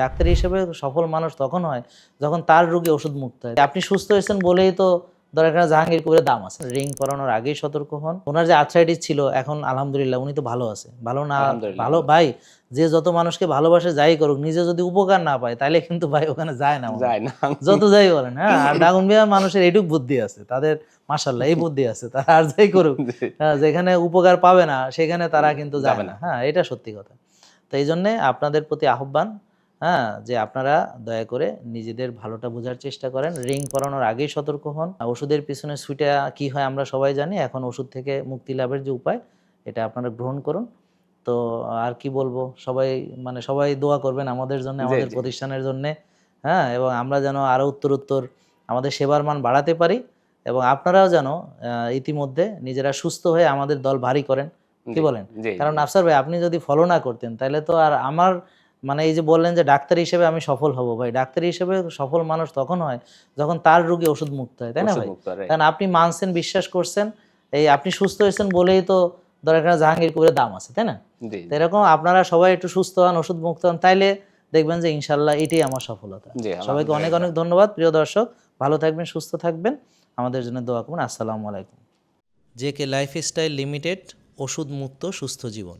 Doctor হিসেবে সফল মানুষ তখন হয় যখন তার রোগী ওষুধ মুক্ত হয়। আপনি সুস্থ হয়েছেন বলেই তো দরকার জাহাঙ্গীর কবিরের দাম আছে। রিং পরানোর আগেই সতর্ক হন। ওনার যে আর্থ্রাইটিস ছিল এখন আলহামদুলিল্লাহ উনি তো ভালো আছে। ভালো না ভালো ভাই যে যত মানুষকে ভালোবাসে যাই করুক নিজে যদি উপকার না পায় তাহলে কিন্তু ভাই ওখানে যায় না যত যাই বলেন। হ্যাঁ, আর দাগনভূঞা মানুষের এইটুক বুদ্ধি আছে, তাদের মাশাআল্লাহ এই বুদ্ধি আছে, তারা আর যাই করুক যেখানে উপকার পাবে না সেখানে তারা কিন্তু যায় না। হ্যাঁ, এটা সত্যি কথা। তো এই জন্যে আপনাদের প্রতি আহ্বান, হ্যাঁ, যে আপনারা দয়া করে নিজেদের ভালোটা বোঝার চেষ্টা করেন। রিং পরানোর আগেই সতর্ক হন। ওষুধের পিছনে ছুটে কি হয় আমরা সবাই জানি। এখন ওষুধ থেকে মুক্তি লাভের যে উপায় এটা আপনারা গ্রহণ করুন। তো আর কি বলবো, সবাই দোয়া করবেন আমাদের জন্য, আমাদের প্রতিষ্ঠানের জন্য। হ্যাঁ, এবং আমরা যেন আরো উত্তরোত্তর আমাদের সেবার মান বাড়াতে পারি এবং আপনারাও যেন ইতিমধ্যে নিজেরা সুস্থ হয়ে আমাদের দল ভারী করেন। কি বলেন? কারণ আফসার ভাই আপনি যদি ফলো না করতেন তাহলে তো আর আমার এই যে বললেন যে ডাক্তার হিসেবে আমি সফল হব, ভাই ডাক্তার হিসেবে সফল মানুষ তখন হয় যখন তার রোগী ওষুধ মুক্ত হয়, তাই না ভাই? কারণ আপনি মানছেন, বিশ্বাস করছেন, এই আপনি সুস্থ হয়েছেন বলেই তো দরকার জাহাঙ্গীর কবিরের দাম আছে, তাই না? তো এরকম আপনারা সবাই একটু সুস্থ হন, ওষুধ মুক্ত হন, তাইলে দেখবেন যে ইনশাল্লাহ এটাই আমার সফলতা। সবাইকে অনেক অনেক ধন্যবাদ। প্রিয় দর্শক, ভালো থাকবেন, সুস্থ থাকবেন, আমাদের জন্য দোয়া করুন। আসসালামু আলাইকুম। জেকে লাইফস্টাইল লিমিটেড, ওষুধ মুক্ত সুস্থ জীবন।